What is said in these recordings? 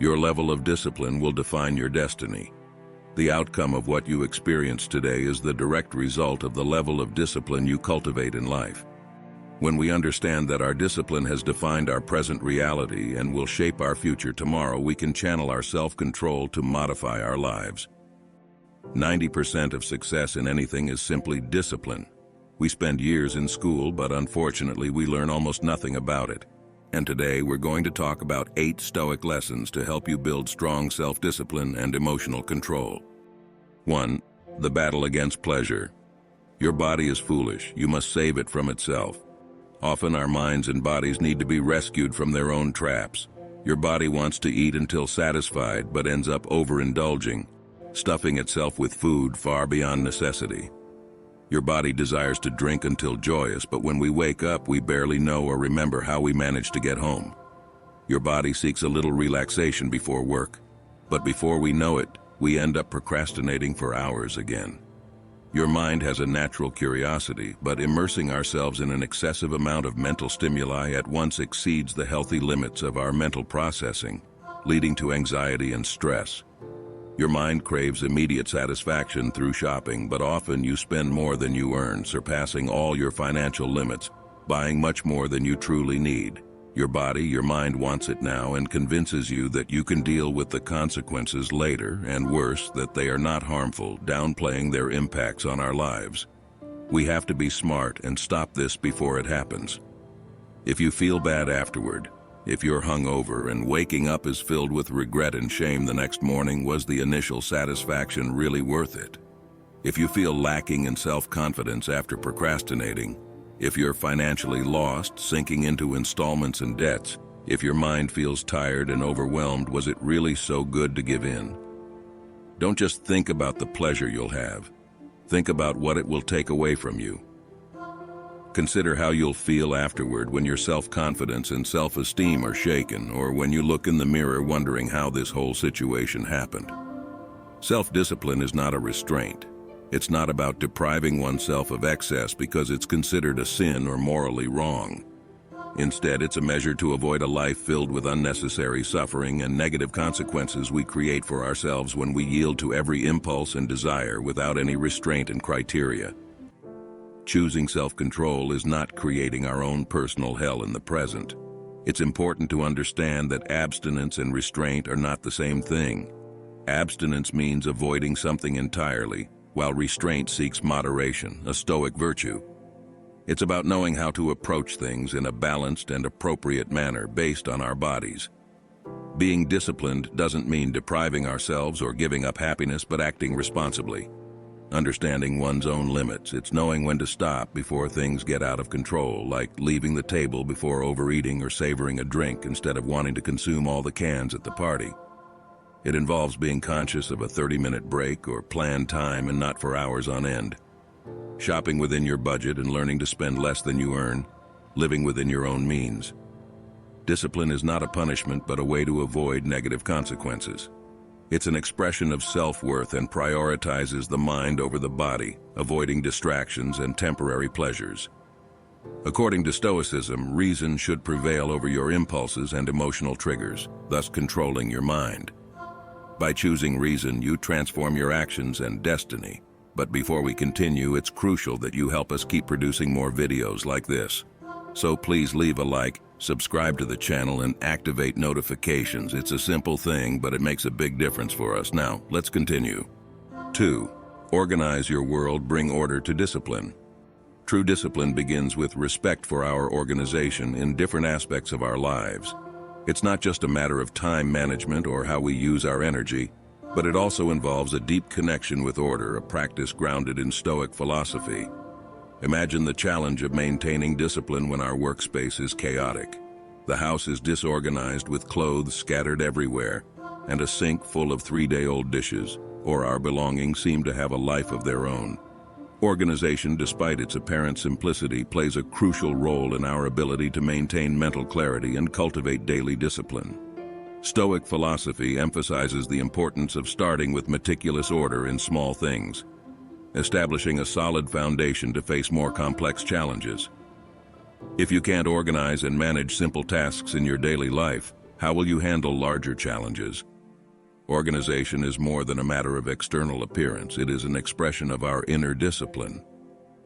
Your level of discipline will define your destiny. The outcome of what you experience today is the direct result of the level of discipline you cultivate in life. When we understand that our discipline has defined our present reality and will shape our future tomorrow, we can channel our self-control to modify our lives. 90% of success in anything is simply discipline. We spend years in school, but unfortunately we learn almost nothing about it. And today we're going to talk about 8 Stoic lessons to help you build strong self-discipline and emotional control. 1. The battle against pleasure. Your body is foolish. You must save it from itself. Often our minds and bodies need to be rescued from their own traps. Your body wants to eat until satisfied, but ends up overindulging, stuffing itself with food far beyond necessity. Your body desires to drink until joyous, but when we wake up, we barely know or remember how we managed to get home. Your body seeks a little relaxation before work, but before we know it, we end up procrastinating for hours again. Your mind has a natural curiosity, but immersing ourselves in an excessive amount of mental stimuli at once exceeds the healthy limits of our mental processing, leading to anxiety and stress. Your mind craves immediate satisfaction through shopping, but often you spend more than you earn, surpassing all your financial limits, buying much more than you truly need. Your body, your mind wants it now and convinces you that you can deal with the consequences later, and worse, that they are not harmful, downplaying their impacts on our lives. We have to be smart and stop this before it happens. If you feel bad afterward, if you're hungover and waking up is filled with regret and shame the next morning, was the initial satisfaction really worth it? If you feel lacking in self-confidence after procrastinating, if you're financially lost, sinking into installments and debts, if your mind feels tired and overwhelmed, was it really so good to give in? Don't just think about the pleasure you'll have. Think about what it will take away from you. Consider how you'll feel afterward when your self-confidence and self-esteem are shaken, or when you look in the mirror wondering how this whole situation happened. Self-discipline is not a restraint. It's not about depriving oneself of excess because it's considered a sin or morally wrong. Instead, it's a measure to avoid a life filled with unnecessary suffering and negative consequences we create for ourselves when we yield to every impulse and desire without any restraint and criteria. Choosing self-control is not creating our own personal hell in the present. It's important to understand that abstinence and restraint are not the same thing. Abstinence means avoiding something entirely, while restraint seeks moderation, a Stoic virtue. It's about knowing how to approach things in a balanced and appropriate manner based on our bodies. Being disciplined doesn't mean depriving ourselves or giving up happiness, but acting responsibly. Understanding one's own limits, it's knowing when to stop before things get out of control, like leaving the table before overeating or savoring a drink instead of wanting to consume all the cans at the party. It involves being conscious of a 30-minute break or planned time and not for hours on end. Shopping within your budget and learning to spend less than you earn, living within your own means. Discipline is not a punishment, but a way to avoid negative consequences. It's an expression of self-worth and prioritizes the mind over the body, avoiding distractions and temporary pleasures. According to Stoicism, reason should prevail over your impulses and emotional triggers, thus controlling your mind. By choosing reason, you transform your actions and destiny. But before we continue, it's crucial that you help us keep producing more videos like this. So please leave a like, subscribe to the channel, and activate notifications. It's a simple thing, but it makes a big difference for us. Now, let's continue. 2. Organize your world, bring order to discipline. True discipline begins with respect for our organization in different aspects of our lives. It's not just a matter of time management or how we use our energy, but it also involves a deep connection with order, a practice grounded in Stoic philosophy. Imagine the challenge of maintaining discipline when our workspace is chaotic. The house is disorganized with clothes scattered everywhere, and a sink full of 3-day-old dishes, or our belongings seem to have a life of their own. Organization, despite its apparent simplicity, plays a crucial role in our ability to maintain mental clarity and cultivate daily discipline. Stoic philosophy emphasizes the importance of starting with meticulous order in small things, establishing a solid foundation to face more complex challenges. If you can't organize and manage simple tasks in your daily life, How will you handle larger challenges? Organization is more than a matter of external appearance. It is an expression of our inner discipline.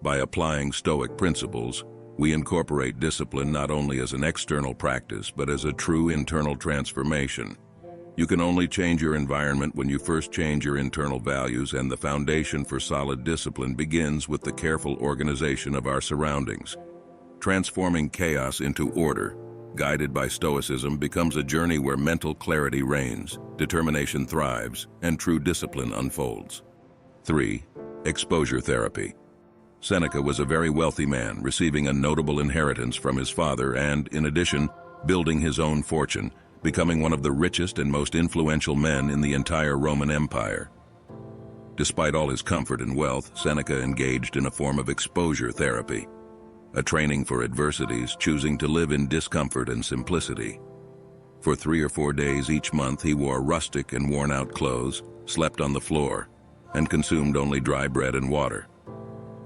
By applying Stoic principles, we incorporate discipline not only as an external practice, but as a true internal transformation. You can only change your environment when you first change your internal values, and the foundation for solid discipline begins with the careful organization of our surroundings. Transforming chaos into order, guided by Stoicism, becomes a journey where mental clarity reigns, determination thrives, and true discipline unfolds. 3. Exposure therapy. Seneca was a very wealthy man, receiving a notable inheritance from his father and, in addition, building his own fortune, becoming one of the richest and most influential men in the entire Roman Empire. Despite all his comfort and wealth, Seneca engaged in a form of exposure therapy, a training for adversities, choosing to live in discomfort and simplicity. For 3 or 4 days each month, he wore rustic and worn-out clothes, slept on the floor, and consumed only dry bread and water.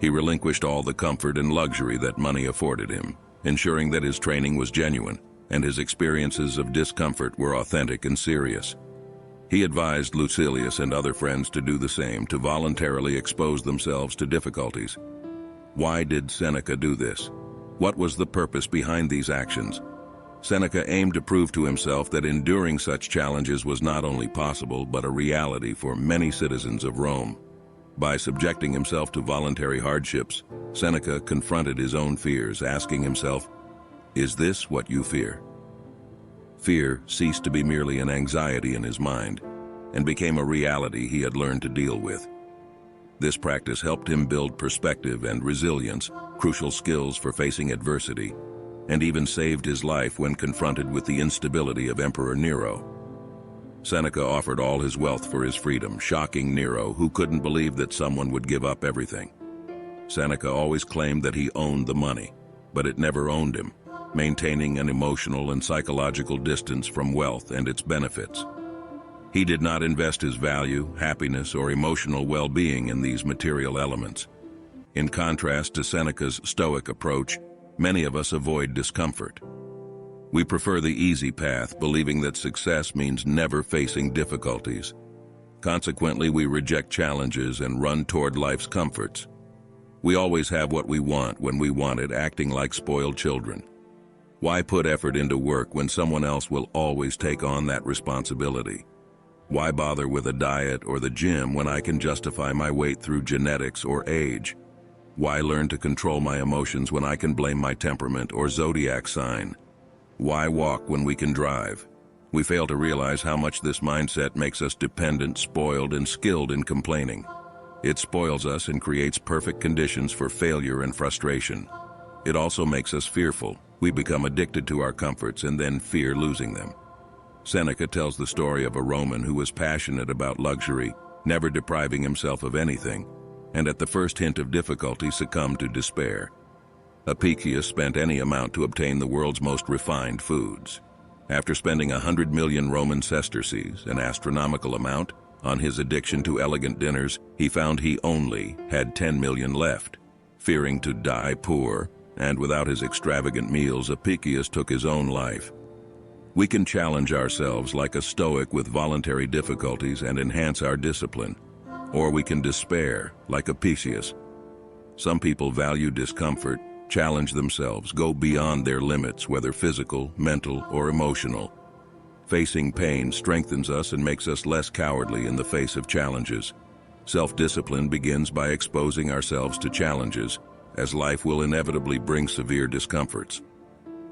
He relinquished all the comfort and luxury that money afforded him, ensuring that his training was genuine and his experiences of discomfort were authentic and serious. He advised Lucilius and other friends to do the same, to voluntarily expose themselves to difficulties. Why did Seneca do this? What was the purpose behind these actions? Seneca aimed to prove to himself that enduring such challenges was not only possible, but a reality for many citizens of Rome. By subjecting himself to voluntary hardships, Seneca confronted his own fears, asking himself, "Is this what you fear?" Fear ceased to be merely an anxiety in his mind and became a reality he had learned to deal with. This practice helped him build perspective and resilience, crucial skills for facing adversity, and even saved his life when confronted with the instability of Emperor Nero. Seneca offered all his wealth for his freedom, shocking Nero, who couldn't believe that someone would give up everything. Seneca always claimed that he owned the money, but it never owned him, maintaining an emotional and psychological distance from wealth and its benefits. He did not invest his value, happiness, or emotional well-being in these material elements. In contrast to Seneca's Stoic approach, many of us avoid discomfort. We prefer the easy path, believing that success means never facing difficulties. Consequently, we reject challenges and run toward life's comforts. We always have what we want when we want it, acting like spoiled children. Why put effort into work when someone else will always take on that responsibility? Why bother with a diet or the gym when I can justify my weight through genetics or age? Why learn to control my emotions when I can blame my temperament or zodiac sign? Why walk when we can drive? We fail to realize how much this mindset makes us dependent, spoiled, and skilled in complaining. It spoils us and creates perfect conditions for failure and frustration. It also makes us fearful. We become addicted to our comforts and then fear losing them. Seneca tells the story of a Roman who was passionate about luxury, never depriving himself of anything, and at the first hint of difficulty succumbed to despair. Epictetus spent any amount to obtain the world's most refined foods. After spending 100 million Roman sesterces, an astronomical amount, on his addiction to elegant dinners, he found he only had 10 million left. Fearing to die poor, and without his extravagant meals, Epictetus took his own life. We can challenge ourselves like a Stoic with voluntary difficulties and enhance our discipline, or we can despair like Epictetus. Some people value discomfort, challenge themselves, go beyond their limits, whether physical, mental, or emotional. Facing pain strengthens us and makes us less cowardly in the face of challenges. Self-discipline begins by exposing ourselves to challenges, as life will inevitably bring severe discomforts.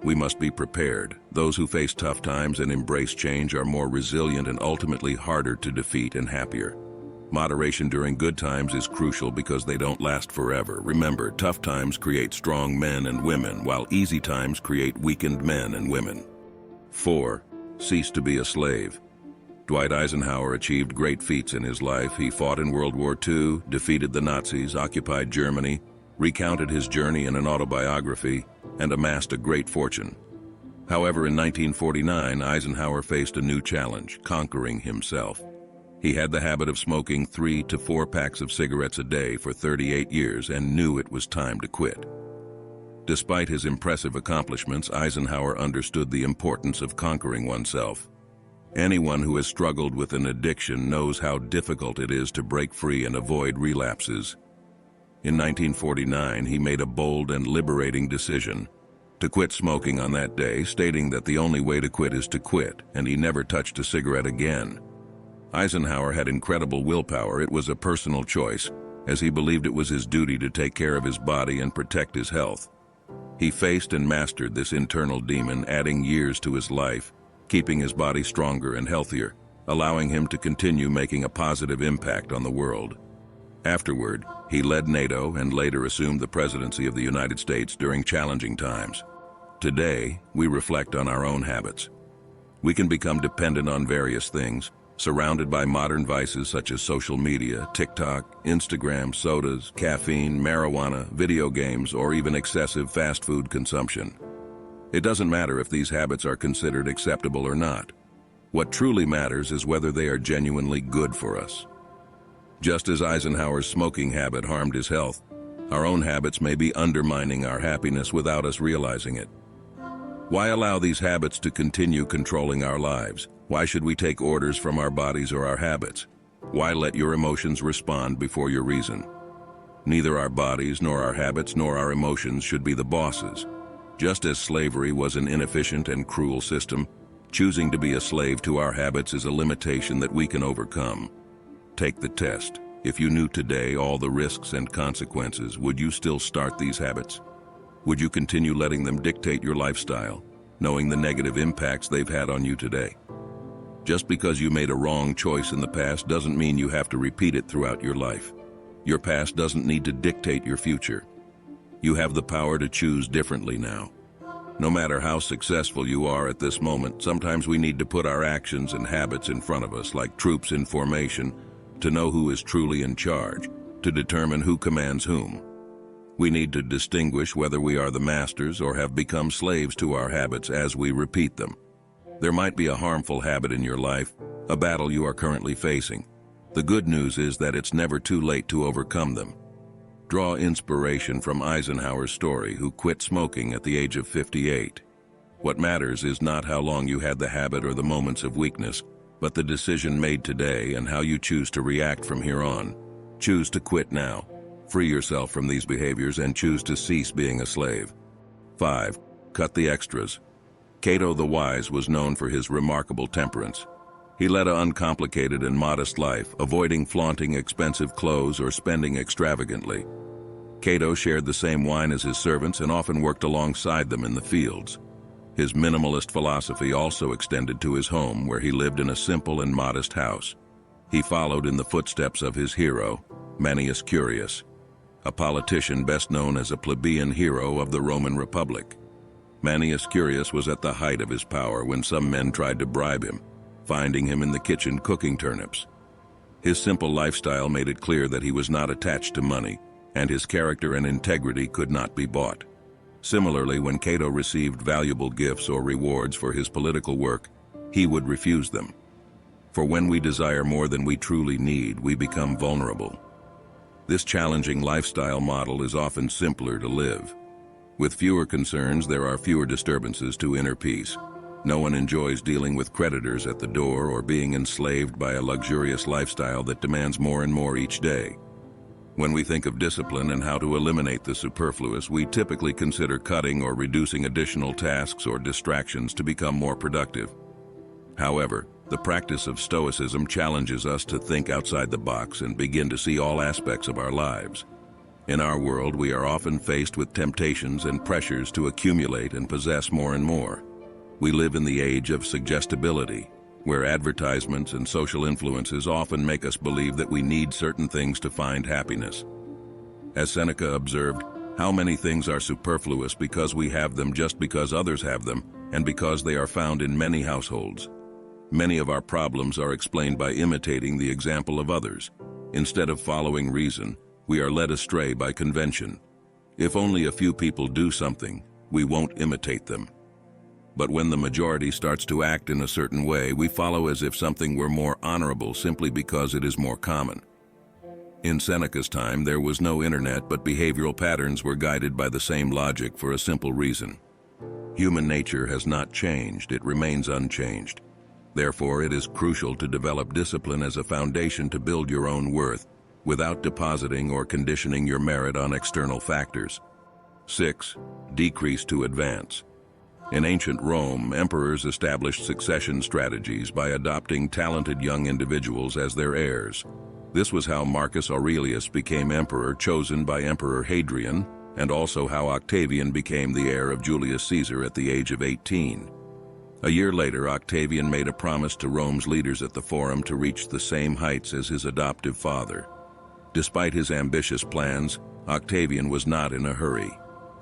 We must be prepared. Those who face tough times and embrace change are more resilient and ultimately harder to defeat and happier. Moderation during good times is crucial because they don't last forever. Remember, tough times create strong men and women, while easy times create weakened men and women. 4. Cease to be a slave. Dwight Eisenhower achieved great feats in his life. He fought in World War II, defeated the Nazis, occupied Germany, recounted his journey in an autobiography, and amassed a great fortune. However, in 1949, Eisenhower faced a new challenge, conquering himself. He had the habit of smoking 3 to 4 packs of cigarettes a day for 38 years and knew it was time to quit. Despite his impressive accomplishments, Eisenhower understood the importance of conquering oneself. Anyone who has struggled with an addiction knows how difficult it is to break free and avoid relapses. In 1949, he made a bold and liberating decision to quit smoking on that day, stating that the only way to quit is to quit, and he never touched a cigarette again. Eisenhower had incredible willpower. It was a personal choice, as he believed it was his duty to take care of his body and protect his health. He faced and mastered this internal demon, adding years to his life, keeping his body stronger and healthier, allowing him to continue making a positive impact on the world. Afterward, he led NATO and later assumed the presidency of the United States during challenging times. Today, we reflect on our own habits. We can become dependent on various things, surrounded by modern vices such as social media, TikTok, Instagram, sodas, caffeine, marijuana, video games, or even excessive fast food consumption. It doesn't matter if these habits are considered acceptable or not. What truly matters is whether they are genuinely good for us. Just as Eisenhower's smoking habit harmed his health, our own habits may be undermining our happiness without us realizing it. Why allow these habits to continue controlling our lives? Why should we take orders from our bodies or our habits? Why let your emotions respond before your reason? Neither our bodies, nor our habits, nor our emotions should be the bosses. Just as slavery was an inefficient and cruel system, choosing to be a slave to our habits is a limitation that we can overcome. Take the test. If you knew today all the risks and consequences, would you still start these habits? Would you continue letting them dictate your lifestyle, knowing the negative impacts they've had on you today? Just because you made a wrong choice in the past doesn't mean you have to repeat it throughout your life. Your past doesn't need to dictate your future. You have the power to choose differently now. No matter how successful you are at this moment, sometimes we need to put our actions and habits in front of us like troops in formation to know who is truly in charge, to determine who commands whom. We need to distinguish whether we are the masters or have become slaves to our habits as we repeat them. There might be a harmful habit in your life, a battle you are currently facing. The good news is that it's never too late to overcome them. Draw inspiration from Eisenhower's story, who quit smoking at the age of 58. What matters is not how long you had the habit or the moments of weakness, but the decision made today and how you choose to react from here on. Choose to quit now. Free yourself from these behaviors and choose to cease being a slave. 5. Cut the extras. Cato the Wise was known for his remarkable temperance. He led an uncomplicated and modest life, avoiding flaunting expensive clothes or spending extravagantly. Cato shared the same wine as his servants and often worked alongside them in the fields. His minimalist philosophy also extended to his home, where he lived in a simple and modest house. He followed in the footsteps of his hero, Marcus Aurelius, a politician best known as a plebeian hero of the Roman Republic. Marcus Aurelius was at the height of his power when some men tried to bribe him, finding him in the kitchen cooking turnips. His simple lifestyle made it clear that he was not attached to money, and his character and integrity could not be bought. Similarly, when Cato received valuable gifts or rewards for his political work, he would refuse them. For when we desire more than we truly need, we become vulnerable. This challenging lifestyle model is often simpler to live. With fewer concerns, there are fewer disturbances to inner peace. No one enjoys dealing with creditors at the door or being enslaved by a luxurious lifestyle that demands more and more each day. When we think of discipline and how to eliminate the superfluous, we typically consider cutting or reducing additional tasks or distractions to become more productive. However, the practice of Stoicism challenges us to think outside the box and begin to see all aspects of our lives. In our world, we are often faced with temptations and pressures to accumulate and possess more and more. We live in the age of suggestibility, where advertisements and social influences often make us believe that we need certain things to find happiness. As Seneca observed, how many things are superfluous because we have them just because others have them, and because they are found in many households. Many of our problems are explained by imitating the example of others. Instead of following reason, we are led astray by convention. If only a few people do something, we won't imitate them. But when the majority starts to act in a certain way, we follow as if something were more honorable simply because it is more common. In Seneca's time, there was no internet, but behavioral patterns were guided by the same logic for a simple reason. Human nature has not changed, it remains unchanged. Therefore, it is crucial to develop discipline as a foundation to build your own worth, without depositing or conditioning your merit on external factors. 6. Decrease to advance. In ancient Rome, emperors established succession strategies by adopting talented young individuals as their heirs. This was how Marcus Aurelius became emperor, chosen by Emperor Hadrian, and also how Octavian became the heir of Julius Caesar at the age of 18. A year later, Octavian made a promise to Rome's leaders at the Forum to reach the same heights as his adoptive father. Despite his ambitious plans, Octavian was not in a hurry.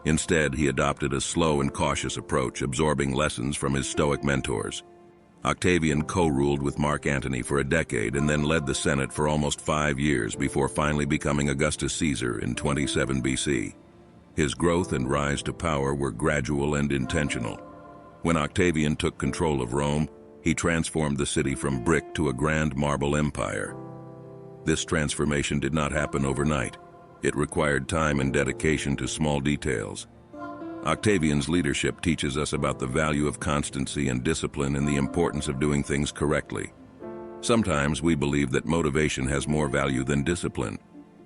Instead, he adopted a slow and cautious approach, absorbing lessons from his Stoic mentors. Octavian co-ruled with Mark Antony for a decade and then led the Senate for almost 5 years before finally becoming Augustus Caesar in 27 BC. His growth and rise to power were gradual and intentional. When Octavian took control of Rome, he transformed the city from brick to a grand marble empire. This transformation did not happen overnight. It required time and dedication to small details. Octavian's leadership teaches us about the value of constancy and discipline and the importance of doing things correctly. Sometimes we believe that motivation has more value than discipline.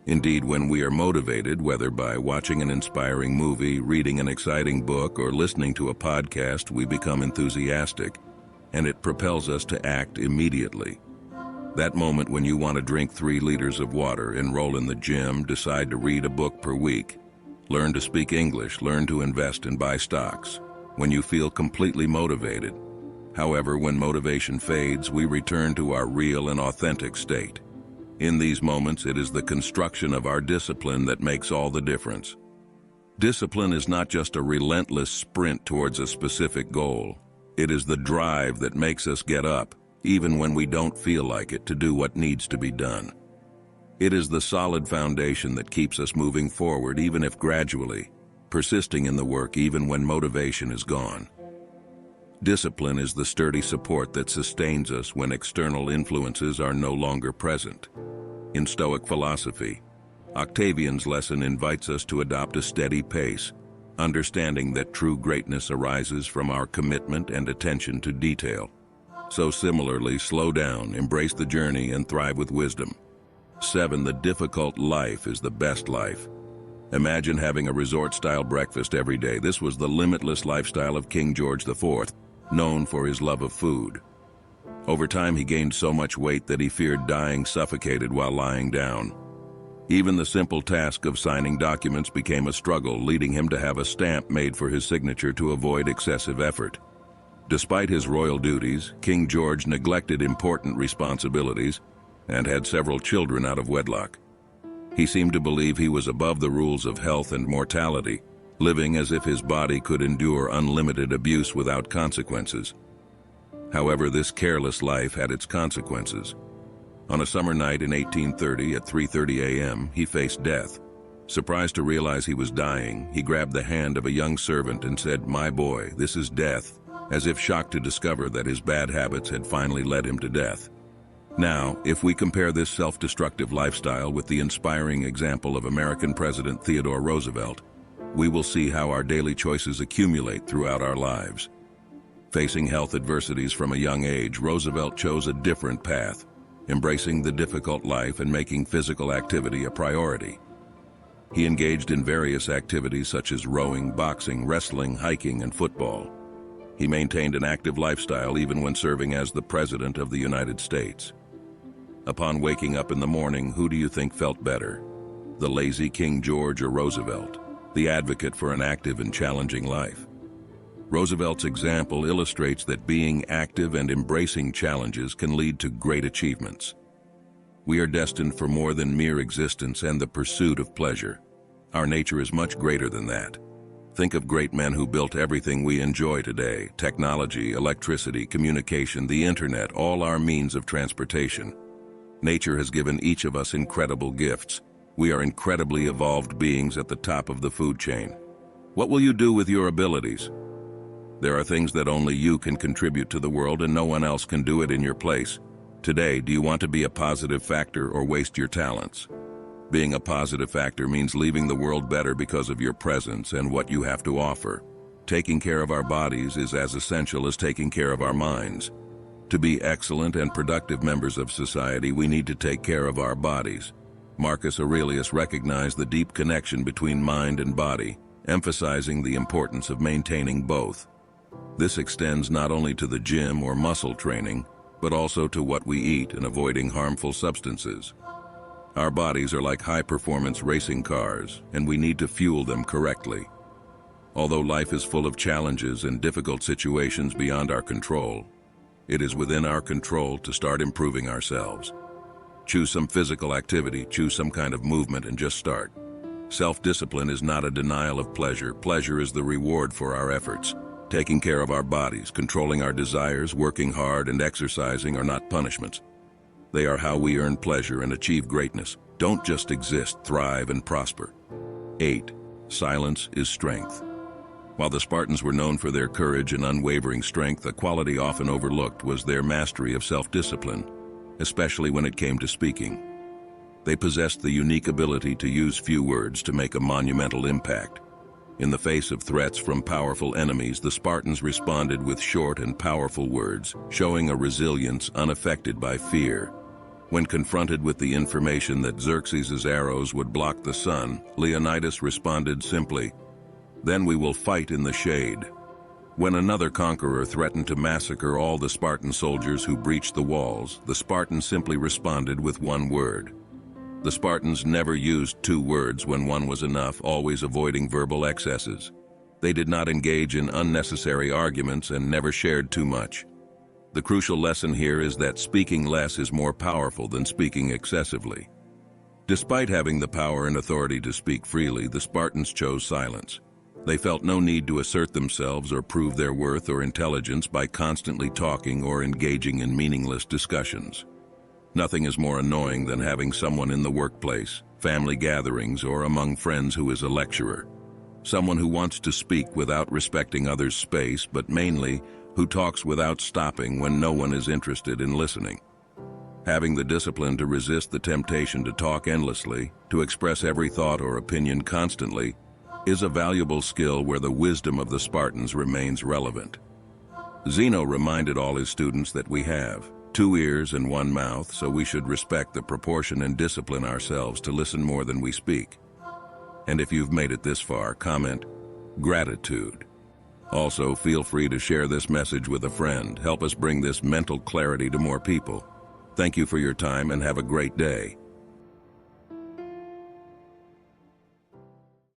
Indeed, when we are motivated, whether by watching an inspiring movie, reading an exciting book, or listening to a podcast, we become enthusiastic, and it propels us to act immediately. That moment when you want to drink 3 liters of water, enroll in the gym, decide to read a book per week, learn to speak English, learn to invest and buy stocks, when you feel completely motivated. However, when motivation fades, we return to our real and authentic state. In these moments, it is the construction of our discipline that makes all the difference. Discipline is not just a relentless sprint towards a specific goal. It is the drive that makes us get up, even when we don't feel like it, to do what needs to be done. It is the solid foundation that keeps us moving forward, even if gradually, persisting in the work even when motivation is gone. Discipline is the sturdy support that sustains us when external influences are no longer present. In Stoic philosophy, Octavian's lesson invites us to adopt a steady pace, understanding that true greatness arises from our commitment and attention to detail. So similarly, slow down, embrace the journey, and thrive with wisdom. 7. The difficult life is the best life. Imagine having a resort-style breakfast every day. This was the limitless lifestyle of King George IV, known for his love of food. Over time, he gained so much weight that he feared dying suffocated while lying down. Even the simple task of signing documents became a struggle, leading him to have a stamp made for his signature to avoid excessive effort. Despite his royal duties, King George neglected important responsibilities and had several children out of wedlock. He seemed to believe he was above the rules of health and mortality, living as if his body could endure unlimited abuse without consequences. However, this careless life had its consequences. On a summer night in 1830 at 3:30 a.m., he faced death. Surprised to realize he was dying, he grabbed the hand of a young servant and said, "My boy, this is death," as if shocked to discover that his bad habits had finally led him to death. Now, if we compare this self-destructive lifestyle with the inspiring example of American President Theodore Roosevelt, we will see how our daily choices accumulate throughout our lives. Facing health adversities from a young age, Roosevelt chose a different path, embracing the difficult life and making physical activity a priority. He engaged in various activities such as rowing, boxing, wrestling, hiking, and football. He maintained an active lifestyle even when serving as the President of the United States. Upon waking up in the morning, who do you think felt better? The lazy King George or Roosevelt, the advocate for an active and challenging life? Roosevelt's example illustrates that being active and embracing challenges can lead to great achievements. We are destined for more than mere existence and the pursuit of pleasure. Our nature is much greater than that. Think of great men who built everything we enjoy today: technology, electricity, communication, the internet, all our means of transportation. Nature has given each of us incredible gifts. We are incredibly evolved beings at the top of the food chain. What will you do with your abilities? There are things that only you can contribute to the world and no one else can do it in your place. Today, do you want to be a positive factor or waste your talents? Being a positive factor means leaving the world better because of your presence and what you have to offer. Taking care of our bodies is as essential as taking care of our minds. To be excellent and productive members of society, we need to take care of our bodies. Marcus Aurelius recognized the deep connection between mind and body, emphasizing the importance of maintaining both. This extends not only to the gym or muscle training, but also to what we eat and avoiding harmful substances. Our bodies are like high-performance racing cars, and we need to fuel them correctly. Although life is full of challenges and difficult situations beyond our control, it is within our control to start improving ourselves. Choose some physical activity, choose some kind of movement, and just start. Self-discipline is not a denial of pleasure. Pleasure is the reward for our efforts. Taking care of our bodies, controlling our desires, working hard, and exercising are not punishments. They are how we earn pleasure and achieve greatness. Don't just exist, thrive, and prosper. 8. Silence is strength. While the Spartans were known for their courage and unwavering strength, a quality often overlooked was their mastery of self-discipline, especially when it came to speaking. They possessed the unique ability to use few words to make a monumental impact. In the face of threats from powerful enemies, the Spartans responded with short and powerful words, showing a resilience unaffected by fear. When confronted with the information that Xerxes' arrows would block the sun, Leonidas responded simply, "Then we will fight in the shade." When another conqueror threatened to massacre all the Spartan soldiers who breached the walls, the Spartans simply responded with one word. The Spartans never used two words when one was enough, always avoiding verbal excesses. They did not engage in unnecessary arguments and never shared too much. The crucial lesson here is that speaking less is more powerful than speaking excessively. Despite having the power and authority to speak freely, the Spartans chose silence. They felt no need to assert themselves or prove their worth or intelligence by constantly talking or engaging in meaningless discussions. Nothing is more annoying than having someone in the workplace, family gatherings, or among friends who is a lecturer. Someone who wants to speak without respecting others' space, but mainly who talks without stopping when no one is interested in listening. Having the discipline to resist the temptation to talk endlessly, to express every thought or opinion constantly, is a valuable skill where the wisdom of the Spartans remains relevant. Zeno reminded all his students that we have 2 ears and 1 mouth, so we should respect the proportion and discipline ourselves to listen more than we speak. And if you've made it this far, comment gratitude. Also, feel free to share this message with a friend. Help us bring this mental clarity to more people. Thank you for your time and have a great day.